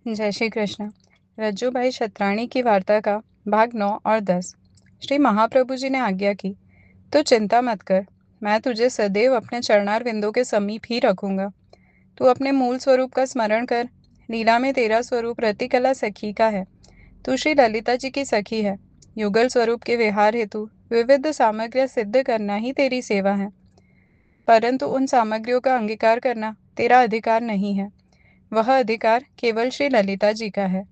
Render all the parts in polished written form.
जय श्री कृष्ण। रज्जूभाई शतराणी की वार्ता का भाग 9 और 10। श्री महाप्रभु जी ने आज्ञा की, तू चिंता मत कर। मैं तुझे सदैव अपने चरणार विंदों के समीप ही रखूंगा। तू अपने मूल स्वरूप का स्मरण कर। लीला में तेरा स्वरूप रतिकला सखी का है। तू श्री ललिता जी की सखी है। युगल स्वरूप के विहार हेतु विविध सामग्रियां सिद्ध करना ही तेरी सेवा है, परंतु उन सामग्रियों का अंगीकार करना तेरा अधिकार नहीं है। वह अधिकार केवल श्री ललिता जी का है।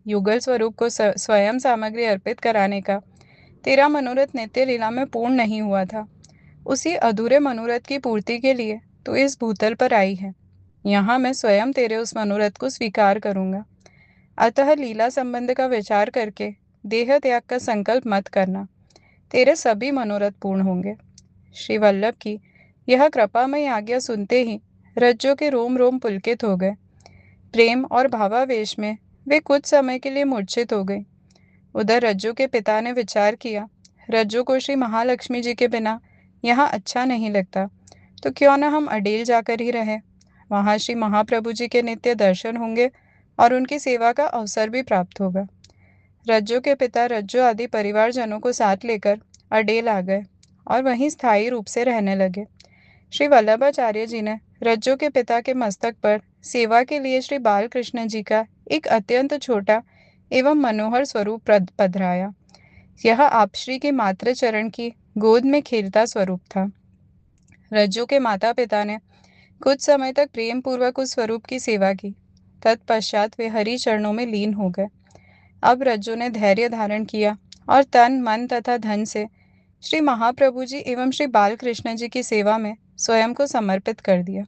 युगल स्वरूप को स्वयं सामग्री अर्पित कराने का तेरा मनोरथ नित्य लीला में पूर्ण नहीं हुआ था। उसी अधूरे मनोरथ की पूर्ति के लिए तू इस भूतल पर आई है। यहाँ मैं स्वयं तेरे उस मनोरथ को स्वीकार करूंगा। अतः लीला संबंध का विचार करके देह त्याग का संकल्प मत करना। तेरे सभी मनोरथ पूर्ण होंगे। श्री वल्लभ की यह कृपामयी आज्ञा सुनते ही रज्जो के रोम रोम पुलकित हो गए। प्रेम और भावावेश में वे कुछ समय के लिए मूर्छित हो गई। उधर रज्जू के पिता ने विचार किया, रज्जू को श्री महालक्ष्मी जी के बिना यहाँ अच्छा नहीं लगता, तो क्यों न हम अडेल जाकर ही रहे। वहाँ श्री महाप्रभु जी के नित्य दर्शन होंगे और उनकी सेवा का अवसर भी प्राप्त होगा। रज्जू के पिता रज्जू आदि परिवारजनों को साथ लेकर अडेल आ गए और वहीं स्थायी रूप से रहने लगे। श्री वल्लभाचार्य जी ने रज्जू के पिता के मस्तक पर सेवा के लिए श्री बालकृष्ण जी का एक अत्यंत छोटा एवं मनोहर स्वरूप पधराया। यह आप श्री के मातृ चरण की गोद में खेलता स्वरूप था। रज्जू के माता पिता ने कुछ समय तक प्रेम पूर्वक उस स्वरूप की सेवा की। तत्पश्चात वे हरि चरणों में लीन हो गए। अब रज्जू ने धैर्य धारण किया और तन मन तथा धन से श्री महाप्रभु जी एवं श्री बालकृष्ण जी की सेवा में स्वयं को समर्पित कर दिया।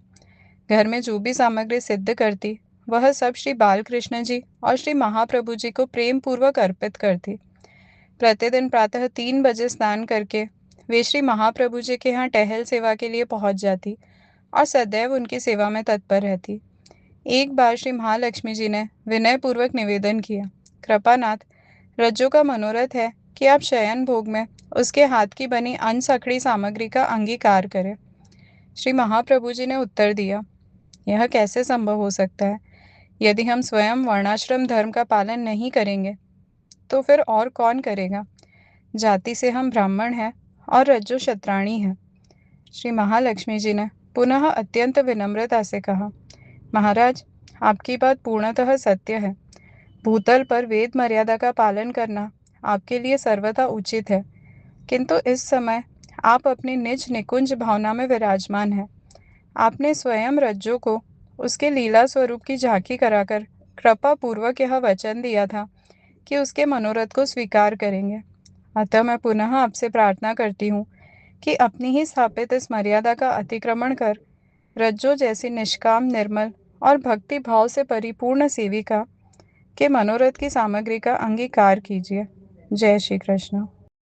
घर में जो भी सामग्री सिद्ध करती वह सब श्री बालकृष्ण जी और श्री महाप्रभु जी को प्रेम पूर्वक अर्पित करती। प्रतिदिन प्रातः 3 बजे स्नान करके वे श्री महाप्रभु जी के यहाँ टहल सेवा के लिए पहुंच जाती और सदैव उनकी सेवा में तत्पर रहती। एक बार श्री महालक्ष्मी जी ने विनय पूर्वक निवेदन किया, कृपानाथ, रज्जू का मनोरथ है कि आप शयन भोग में उसके हाथ की बनी अनसखड़ी सामग्री का अंगीकार करें। श्री महाप्रभु जी ने उत्तर दिया, यह कैसे संभव हो सकता है। यदि हम स्वयं वर्णाश्रम धर्म का पालन नहीं करेंगे तो फिर और कौन करेगा। जाति से हम ब्राह्मण हैं और रज्जू क्षत्राणी है। श्री महालक्ष्मी जी ने पुनः अत्यंत विनम्रता से कहा, महाराज, आपकी बात पूर्णतः सत्य है। भूतल पर वेद मर्यादा का पालन करना आपके लिए सर्वथा उचित है, किंतु इस समय आप अपनी निज निकुंज भावना में विराजमान हैं। आपने स्वयं रज्जू को उसके लीला स्वरूप की झांकी कराकर कृपा पूर्वक यह वचन दिया था कि उसके मनोरथ को स्वीकार करेंगे। अतः मैं पुनः आपसे प्रार्थना करती हूँ कि अपनी ही स्थापित इस मर्यादा का अतिक्रमण कर रज्जो जैसी निष्काम, निर्मल और भक्ति भाव से परिपूर्ण सेविका के मनोरथ की सामग्री का अंगीकार कीजिए। जय श्री कृष्ण।